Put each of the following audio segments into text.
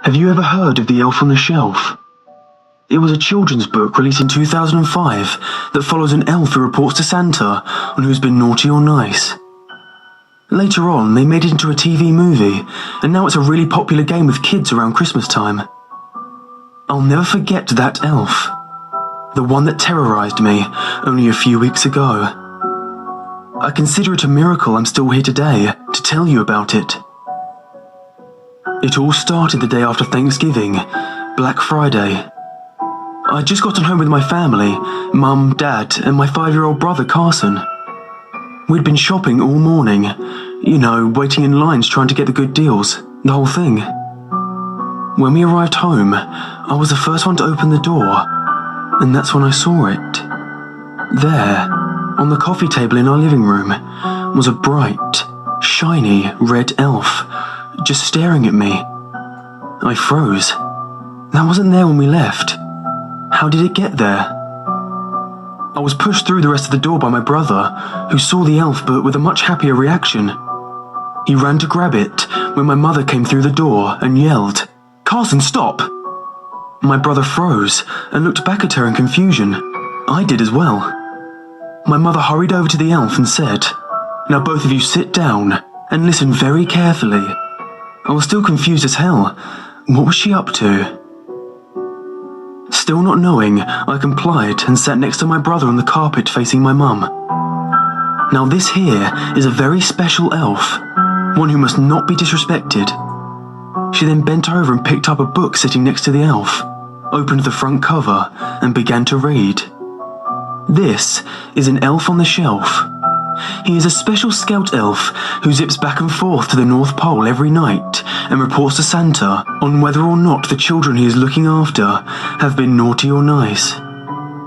Have you ever heard of The Elf on the Shelf? It was a children's book released in 2005 that follows an elf who reports to Santa on who's been naughty or nice. Later on, they made it into a TV movie, and now it's a really popular game with kids around Christmas time. I'll never forget that elf. The one that terrorized me only a few weeks ago. I consider it a miracle I'm still here today to tell you about it. It all started the day after Thanksgiving, Black Friday. I'd just gotten home with my family, Mum, Dad, and my 5-year-old brother Carson. We'd been shopping all morning, waiting in lines trying to get the good deals, the whole thing. When we arrived home, I was the first one to open the door, and that's when I saw it. There, on the coffee table in our living room, was a bright, shiny red elf, just staring at me. I froze. That wasn't there when we left. How did it get there? I was pushed through the rest of the door by my brother, who saw the elf but with a much happier reaction. He ran to grab it when my mother came through the door and yelled, "Carson, stop!" My brother froze and looked back at her in confusion. I did as well. My mother hurried over to the elf and said, "Now both of you sit down and listen very carefully." I was still confused as hell. What was she up to? Still not knowing, I complied and sat next to my brother on the carpet facing my mum. Now this here is a very special elf, one who must not be disrespected. She then bent over and picked up a book sitting next to the elf, opened the front cover and began to read. This is an elf on the shelf. He is a special scout elf who zips back and forth to the North Pole every night and reports to Santa on whether or not the children he is looking after have been naughty or nice.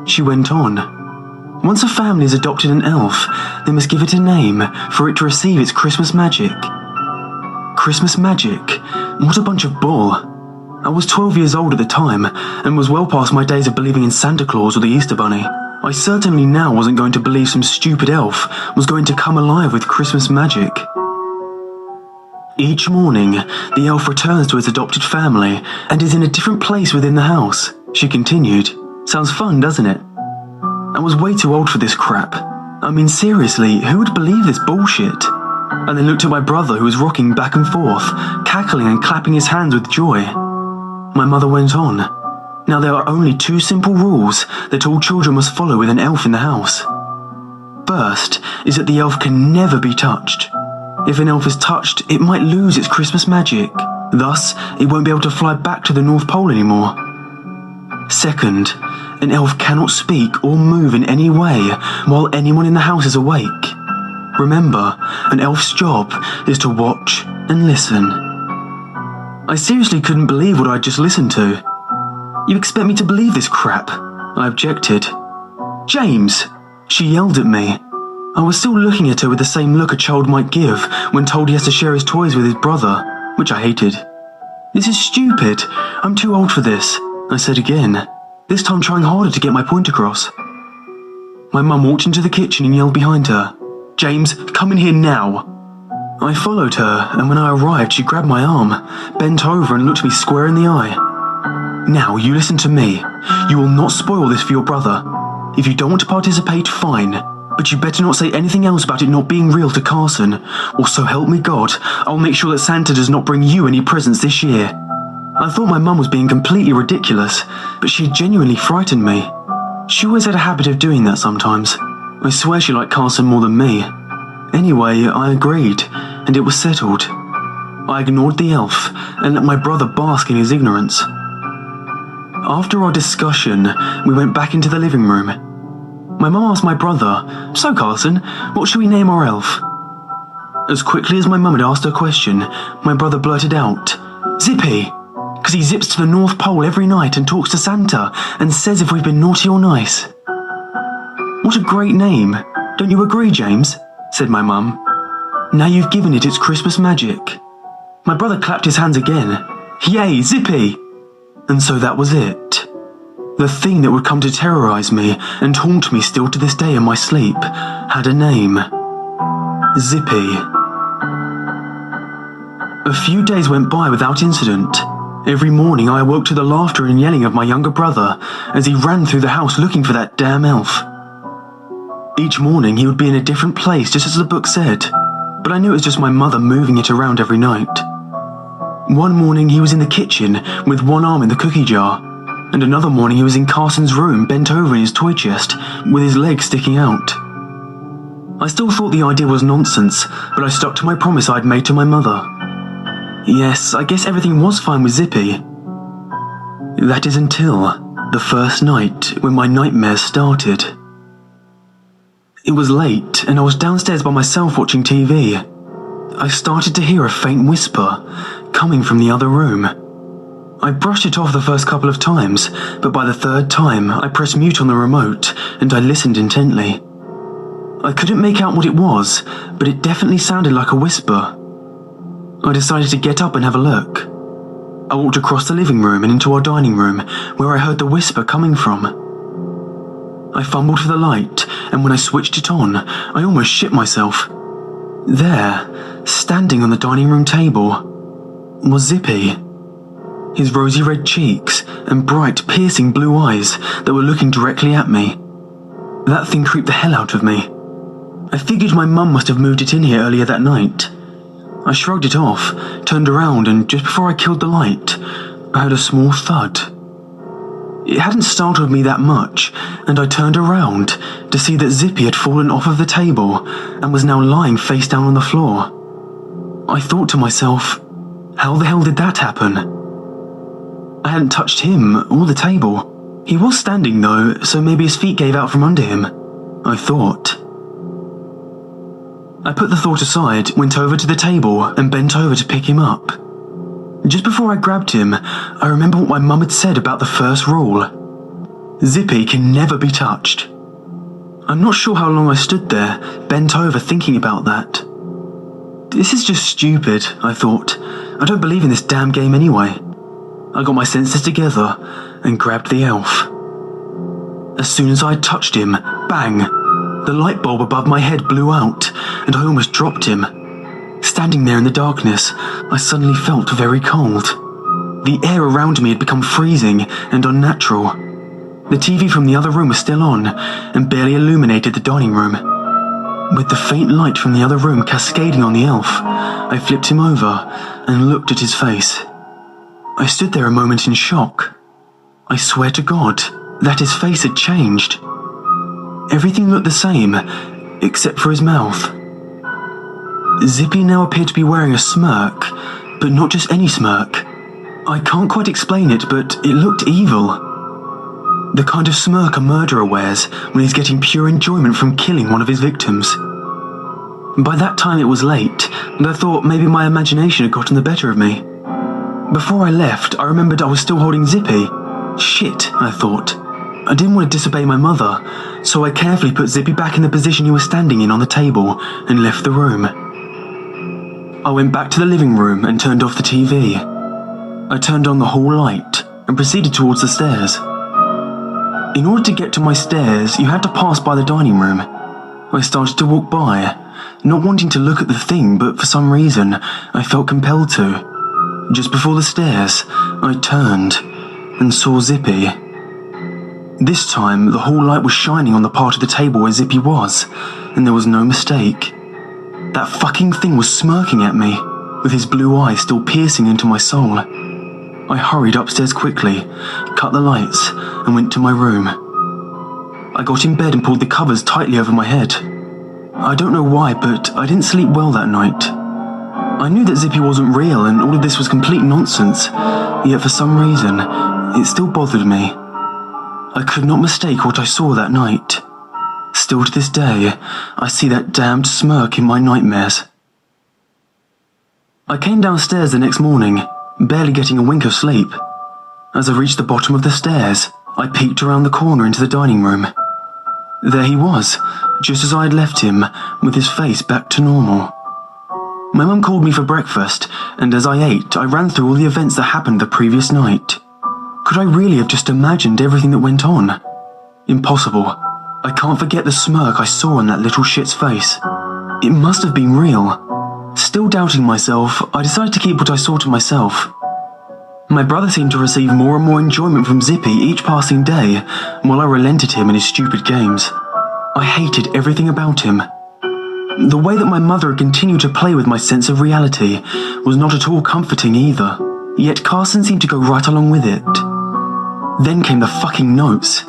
She went on. Once a family has adopted an elf, they must give it a name for it to receive its Christmas magic. Christmas magic? What a bunch of bull. I was 12 years old at the time and was well past my days of believing in Santa Claus or the Easter Bunny. I certainly now wasn't going to believe some stupid elf was going to come alive with Christmas magic. Each morning, the elf returns to his adopted family and is in a different place within the house, she continued. Sounds fun, doesn't it? I was way too old for this crap. I mean, seriously, who would believe this bullshit? I then looked at my brother who was rocking back and forth, cackling and clapping his hands with joy. My mother went on. Now there are only 2 simple rules that all children must follow with an elf in the house. First is that the elf can never be touched. If an elf is touched, it might lose its Christmas magic. Thus, it won't be able to fly back to the North Pole anymore. Second, an elf cannot speak or move in any way while anyone in the house is awake. Remember, an elf's job is to watch and listen. I seriously couldn't believe what I'd just listened to. You expect me to believe this crap? I objected. "James!" She yelled at me. I was still looking at her with the same look a child might give when told he has to share his toys with his brother, which I hated. "This is stupid. I'm too old for this," I said again, this time trying harder to get my point across. My mum walked into the kitchen and yelled behind her, "James, come in here now." I followed her, and when I arrived she grabbed my arm, bent over and looked me square in the eye. "Now, you listen to me. You will not spoil this for your brother. If you don't want to participate, fine. But you better not say anything else about it not being real to Carson. Or so help me God, I'll make sure that Santa does not bring you any presents this year." I thought my mum was being completely ridiculous, but she had genuinely frightened me. She always had a habit of doing that sometimes. I swear she liked Carson more than me. Anyway, I agreed, and it was settled. I ignored the elf and let my brother bask in his ignorance. After our discussion, we went back into the living room. My mum asked my brother, "So Carson, what should we name our elf?" As quickly as my mum had asked her question, my brother blurted out, "Zippy, because he zips to the North Pole every night and talks to Santa and says if we've been naughty or nice." "What a great name. Don't you agree, James?" said my mum. "Now you've given it its Christmas magic." My brother clapped his hands again. "Yay, Zippy!" And so that was it. The thing that would come to terrorize me and haunt me still to this day in my sleep had a name. Zippy. A few days went by without incident. Every morning I awoke to the laughter and yelling of my younger brother as he ran through the house looking for that damn elf. Each morning he would be in a different place just as the book said, but I knew it was just my mother moving it around every night. One morning he was in the kitchen with one arm in the cookie jar, and another morning he was in Carson's room bent over in his toy chest with his legs sticking out. I still thought the idea was nonsense, but I stuck to my promise I'd made to my mother. Yes, I guess everything was fine with Zippy. That is until the first night when my nightmares started. It was late and I was downstairs by myself watching TV. I started to hear a faint whisper coming from the other room. I brushed it off the first couple of times, but by the third time I pressed mute on the remote and I listened intently. I couldn't make out what it was, but it definitely sounded like a whisper. I decided to get up and have a look. I walked across the living room and into our dining room, where I heard the whisper coming from. I fumbled for the light, and when I switched it on, I almost shit myself. There, standing on the dining room table, was Zippy. His rosy red cheeks and bright, piercing blue eyes that were looking directly at me. That thing creeped the hell out of me. I figured my mum must have moved it in here earlier that night. I shrugged it off, turned around, and just before I killed the light, I heard a small thud. It hadn't startled me that much, and I turned around to see that Zippy had fallen off of the table and was now lying face down on the floor. I thought to myself, how the hell did that happen? I hadn't touched him or the table. He was standing though, so maybe his feet gave out from under him, I thought. I put the thought aside, went over to the table and bent over to pick him up. Just before I grabbed him, I remember what my mum had said about the first rule. Zippy can never be touched. I'm not sure how long I stood there, bent over thinking about that. This is just stupid, I thought. I don't believe in this damn game anyway. I got my senses together and grabbed the elf. As soon as I had touched him, bang! The light bulb above my head blew out, and I almost dropped him. Standing there in the darkness, I suddenly felt very cold. The air around me had become freezing and unnatural. The TV from the other room was still on, and barely illuminated the dining room. With the faint light from the other room cascading on the elf, I flipped him over and looked at his face. I stood there a moment in shock. I swear to God that his face had changed. Everything looked the same, except for his mouth. Zippy now appeared to be wearing a smirk, but not just any smirk. I can't quite explain it, but it looked evil. The kind of smirk a murderer wears when he's getting pure enjoyment from killing one of his victims. By that time it was late, and I thought maybe my imagination had gotten the better of me. Before I left, I remembered I was still holding Zippy. Shit, I thought. I didn't want to disobey my mother, so I carefully put Zippy back in the position he was standing in on the table and left the room. I went back to the living room and turned off the TV. I turned on the hall light and proceeded towards the stairs. In order to get to my stairs, you had to pass by the dining room. I started to walk by, not wanting to look at the thing, but for some reason, I felt compelled to. Just before the stairs, I turned and saw Zippy. This time, the hall light was shining on the part of the table where Zippy was, and there was no mistake. That fucking thing was smirking at me, with his blue eyes still piercing into my soul. I hurried upstairs quickly, cut the lights, and went to my room. I got in bed and pulled the covers tightly over my head. I don't know why, but I didn't sleep well that night. I knew that Zippy wasn't real and all of this was complete nonsense, yet for some reason, it still bothered me. I could not mistake what I saw that night. Still to this day, I see that damned smirk in my nightmares. I came downstairs the next morning, barely getting a wink of sleep. As I reached the bottom of the stairs, I peeked around the corner into the dining room. There he was, just as I had left him, with his face back to normal. My mum called me for breakfast, and as I ate, I ran through all the events that happened the previous night. Could I really have just imagined everything that went on? Impossible. I can't forget the smirk I saw on that little shit's face. It must have been real. Still doubting myself, I decided to keep what I saw to myself. My brother seemed to receive more and more enjoyment from Zippy each passing day, while I relented him in his stupid games. I hated everything about him. The way that my mother had continued to play with my sense of reality was not at all comforting either, yet Carson seemed to go right along with it. Then came the fucking notes.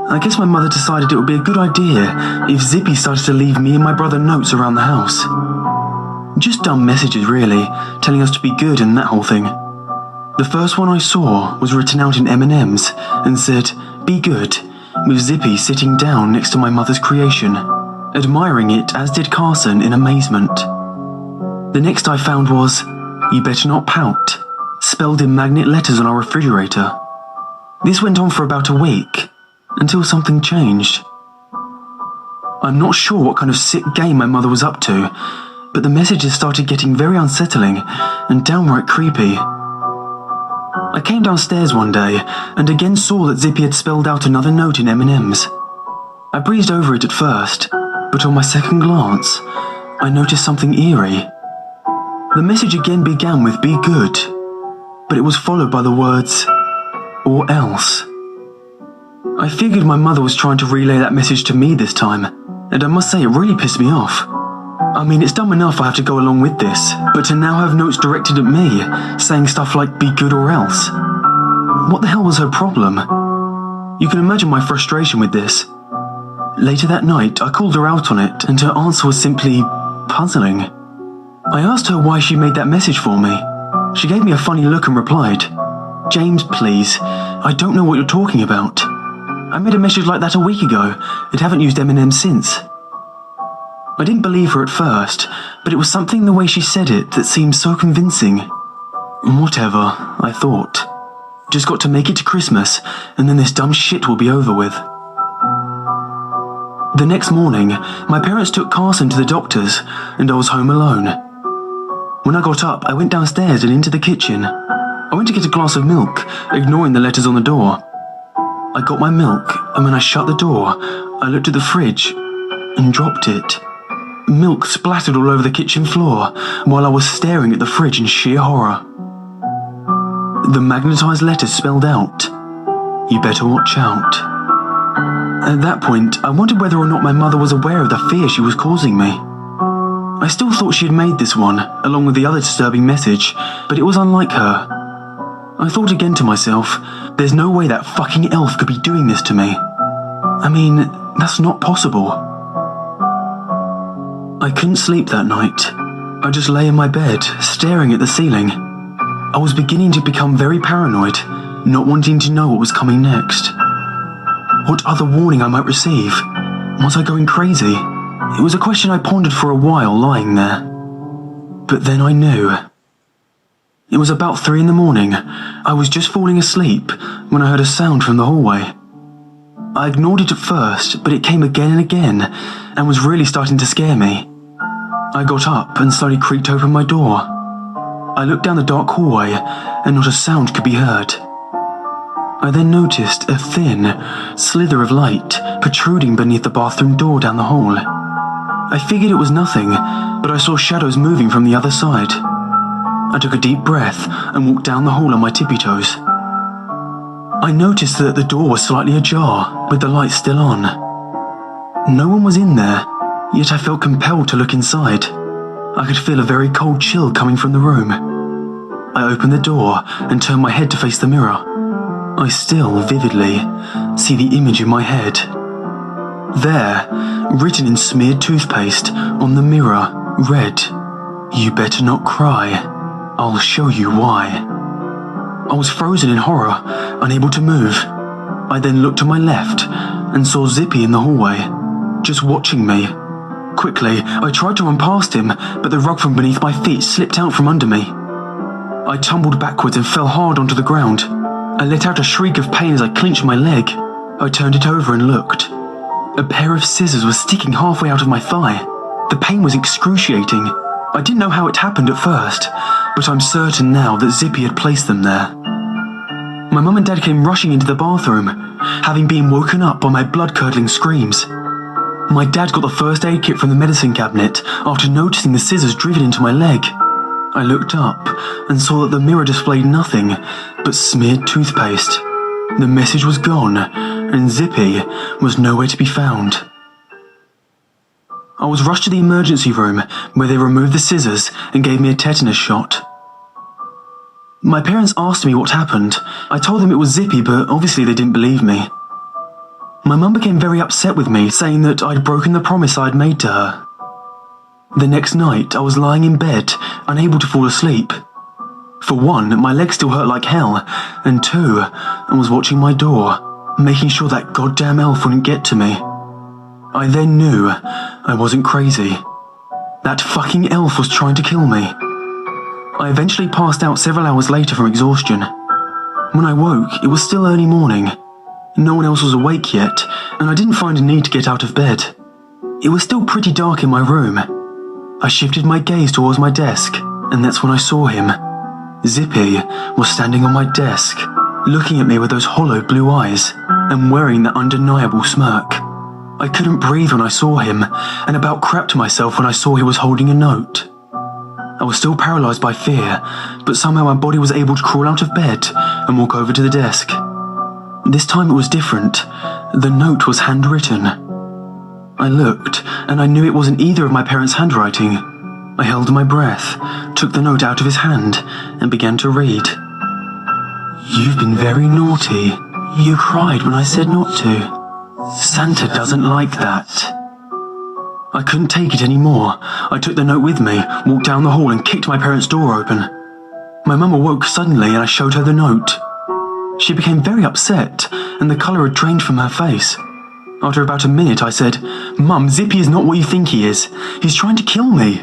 I guess my mother decided it would be a good idea if Zippy started to leave me and my brother notes around the house. Just dumb messages really, telling us to be good and that whole thing. The first one I saw was written out in M&Ms and said, "Be good," with Zippy sitting down next to my mother's creation, admiring it as did Carson in amazement. The next I found was, "You better not pout," spelled in magnet letters on our refrigerator. This went on for about a week, until something changed. I'm not sure what kind of sick game my mother was up to, but the messages started getting very unsettling and downright creepy. I came downstairs one day and again saw that Zippy had spelled out another note in M&Ms. I breezed over it at first, but on my second glance, I noticed something eerie. The message again began with "Be good," but it was followed by the words, "or else." I figured my mother was trying to relay that message to me this time, and I must say it really pissed me off. I mean, it's dumb enough I have to go along with this, but to now have notes directed at me, saying stuff like "be good or else." What the hell was her problem? You can imagine my frustration with this. Later that night, I called her out on it, and her answer was simply puzzling. I asked her why she made that message for me. She gave me a funny look and replied, "James, please, I don't know what you're talking about. I made a message like that a week ago and haven't used M&M since." I didn't believe her at first, but it was something in the way she said it that seemed so convincing. Whatever, I thought. Just got to make it to Christmas, and then this dumb shit will be over with. The next morning, my parents took Carson to the doctor's, and I was home alone. When I got up, I went downstairs and into the kitchen. I went to get a glass of milk, ignoring the letters on the door. I got my milk, and when I shut the door, I looked at the fridge and dropped it. Milk splattered all over the kitchen floor while I was staring at the fridge in sheer horror. The magnetized letters spelled out, "You better watch out." At that point, I wondered whether or not my mother was aware of the fear she was causing me. I still thought she had made this one, along with the other disturbing message, but it was unlike her. I thought again to myself, there's no way that fucking elf could be doing this to me. I mean, that's not possible. I couldn't sleep that night. I just lay in my bed, staring at the ceiling. I was beginning to become very paranoid, not wanting to know what was coming next. What other warning I might receive? Was I going crazy? It was a question I pondered for a while lying there. But then I knew. It was about 3 in the morning. I was just falling asleep when I heard a sound from the hallway. I ignored it at first, but it came again and again and was really starting to scare me. I got up and slowly creaked open my door. I looked down the dark hallway and not a sound could be heard. I then noticed a thin slither of light protruding beneath the bathroom door down the hall. I figured it was nothing, but I saw shadows moving from the other side. I took a deep breath and walked down the hall on my tippy toes. I noticed that the door was slightly ajar, with the light still on. No one was in there, yet I felt compelled to look inside. I could feel a very cold chill coming from the room. I opened the door and turned my head to face the mirror. I still vividly see the image in my head. There, written in smeared toothpaste on the mirror, read, "You better not cry. I'll show you why." I was frozen in horror, unable to move. I then looked to my left and saw Zippy in the hallway, just watching me. Quickly, I tried to run past him, but the rug from beneath my feet slipped out from under me. I tumbled backwards and fell hard onto the ground. I let out a shriek of pain as I clenched my leg. I turned it over and looked. A pair of scissors was sticking halfway out of my thigh. The pain was excruciating. I didn't know how it happened at first, but I'm certain now that Zippy had placed them there. My mum and dad came rushing into the bathroom, having been woken up by my blood-curdling screams. My dad got the first aid kit from the medicine cabinet after noticing the scissors driven into my leg. I looked up and saw that the mirror displayed nothing but smeared toothpaste. The message was gone, and Zippy was nowhere to be found. I was rushed to the emergency room where they removed the scissors and gave me a tetanus shot. My parents asked me what happened. I told them it was Zippy, but obviously they didn't believe me. My mum became very upset with me, saying that I'd broken the promise I'd made to her. The next night, I was lying in bed, unable to fall asleep. For one, my legs still hurt like hell, and two, I was watching my door, making sure that goddamn elf wouldn't get to me. I then knew I wasn't crazy. That fucking elf was trying to kill me. I eventually passed out several hours later from exhaustion. When I woke, it was still early morning. No one else was awake yet, and I didn't find a need to get out of bed. It was still pretty dark in my room. I shifted my gaze towards my desk, and that's when I saw him. Zippy was standing on my desk, looking at me with those hollow blue eyes, and wearing that undeniable smirk. I couldn't breathe when I saw him, and about crapped myself when I saw he was holding a note. I was still paralysed by fear, but somehow my body was able to crawl out of bed and walk over to the desk. This time it was different. The note was handwritten. I looked, and I knew it wasn't either of my parents' handwriting. I held my breath, took the note out of his hand, and began to read. "You've been very naughty. You cried when I said not to. Santa doesn't like that." I couldn't take it anymore. I took the note with me, walked down the hall and kicked my parents' door open. My mum awoke suddenly and I showed her the note. She became very upset and the colour had drained from her face. After about a minute I said, "Mum, Zippy is not what you think he is. He's trying to kill me."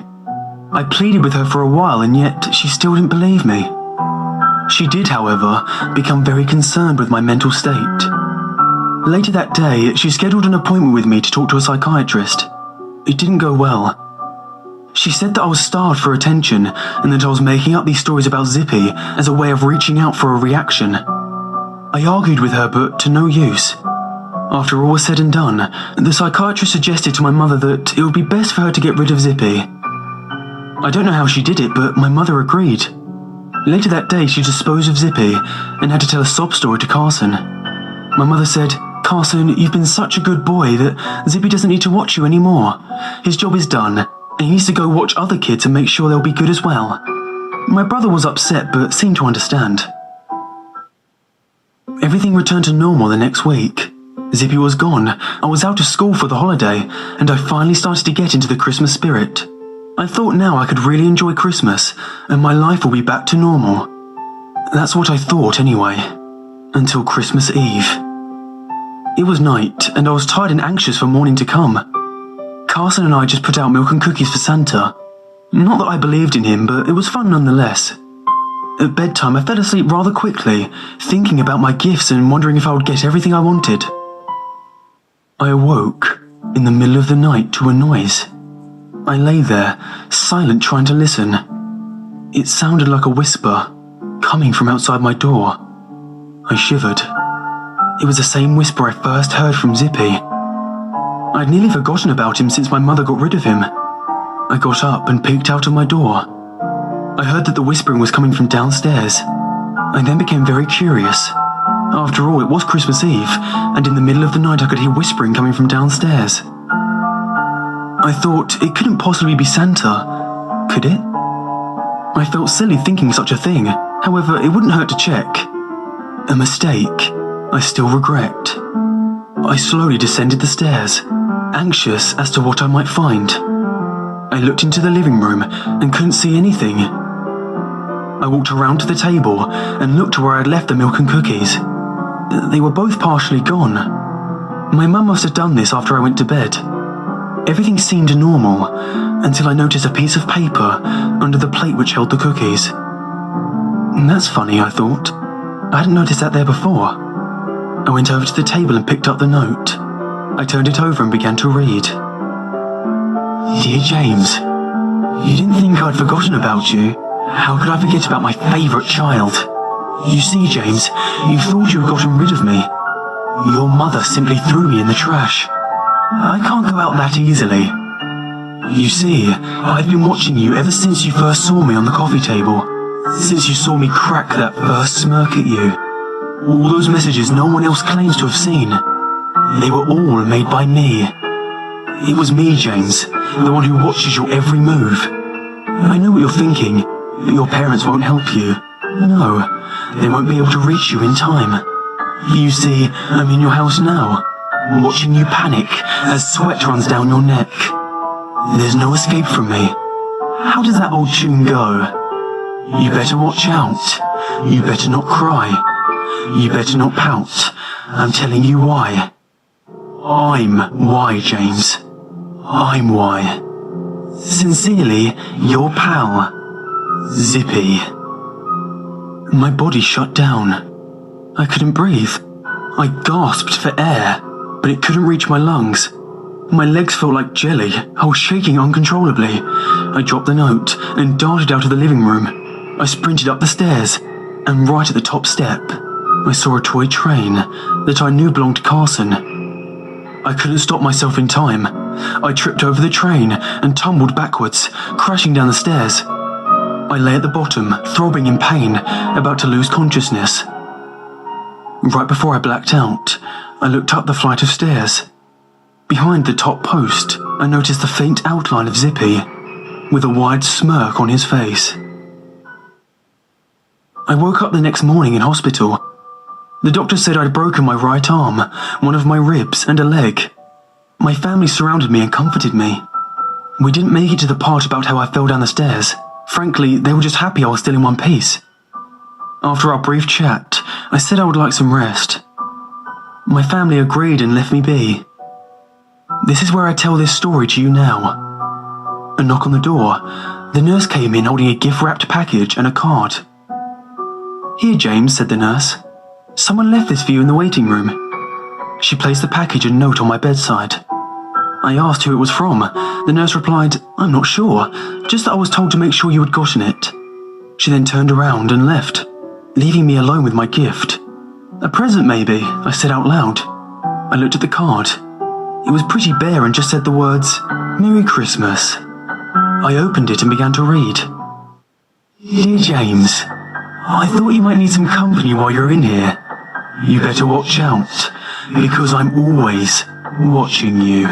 I pleaded with her for a while and yet she still didn't believe me. She did, however, become very concerned with my mental state. Later that day, she scheduled an appointment with me to talk to a psychiatrist. It didn't go well. She said that I was starved for attention and that I was making up these stories about Zippy as a way of reaching out for a reaction. I argued with her, but to no use. After all was said and done, the psychiatrist suggested to my mother that it would be best for her to get rid of Zippy. I don't know how she did it, but my mother agreed. Later that day, she disposed of Zippy and had to tell a sob story to Carson. My mother said, "Carson, you've been such a good boy that Zippy doesn't need to watch you anymore. His job is done, and he needs to go watch other kids and make sure they'll be good as well." My brother was upset, but seemed to understand. Everything returned to normal the next week. Zippy was gone, I was out of school for the holiday, and I finally started to get into the Christmas spirit. I thought now I could really enjoy Christmas, and my life will be back to normal. That's what I thought anyway, until Christmas Eve. It was night, and I was tired and anxious for morning to come. Carson and I just put out milk and cookies for Santa. Not that I believed in him, but it was fun nonetheless. At bedtime, I fell asleep rather quickly, thinking about my gifts and wondering if I would get everything I wanted. I awoke in the middle of the night to a noise. I lay there, silent, trying to listen. It sounded like a whisper, coming from outside my door. I shivered. It was the same whisper I first heard from Zippy. I'd nearly forgotten about him since my mother got rid of him. I got up and peeked out of my door. I heard that the whispering was coming from downstairs. I then became very curious. After all, it was Christmas Eve, and in the middle of the night I could hear whispering coming from downstairs. I thought it couldn't possibly be Santa, could it? I felt silly thinking such a thing, however, it wouldn't hurt to check. A mistake I still regret. I slowly descended the stairs, anxious as to what I might find. I looked into the living room and couldn't see anything. I walked around to the table and looked to where I'd left the milk and cookies. They were both partially gone. My mum must have done this after I went to bed. Everything seemed normal until I noticed a piece of paper under the plate which held the cookies. That's funny, I thought. I hadn't noticed that there before. I went over to the table and picked up the note. I turned it over and began to read. "Dear James, you didn't think I'd forgotten about you. How could I forget about my favourite child? You see, James, you thought you had gotten rid of me. Your mother simply threw me in the trash. I can't go out that easily. You see, I've been watching you ever since you first saw me on the coffee table. Since you saw me crack that first smirk at you. All those messages no one else claims to have seen. They were all made by me. It was me, James, the one who watches your every move. I know what you're thinking, but your parents won't help you. No, they won't be able to reach you in time. You see, I'm in your house now, watching you panic as sweat runs down your neck. There's no escape from me. How does that old tune go? You better watch out. You better not cry. You better not pout. I'm telling you why. I'm why, James. I'm why. Sincerely, your pal, Zippy. My body shut down. I couldn't breathe. I gasped for air, but it couldn't reach my lungs. My legs felt like jelly. I was shaking uncontrollably. I dropped the note and darted out of the living room. I sprinted up the stairs, and right at the top step, I saw a toy train that I knew belonged to Carson. I couldn't stop myself in time. I tripped over the train and tumbled backwards, crashing down the stairs. I lay at the bottom, throbbing in pain, about to lose consciousness. Right before I blacked out, I looked up the flight of stairs. Behind the top post, I noticed the faint outline of Zippy, with a wide smirk on his face. I woke up the next morning in hospital. The doctor said I'd broken my right arm, one of my ribs, and a leg. My family surrounded me and comforted me. We didn't make it to the part about how I fell down the stairs. Frankly, they were just happy I was still in one piece. After our brief chat, I said I would like some rest. My family agreed and left me be. This is where I tell this story to you now. A knock on the door. The nurse came in holding a gift-wrapped package and a card. "Here, James," said the nurse. "Someone left this for you in the waiting room." She placed the package and note on my bedside. I asked who it was from. The nurse replied, "I'm not sure, just that I was told to make sure you had gotten it." She then turned around and left, leaving me alone with my gift. "A present, maybe," I said out loud. I looked at the card. It was pretty bare and just said the words, "Merry Christmas." I opened it and began to read. "Dear James, I thought you might need some company while you're in here. You better watch out, because I'm always watching you."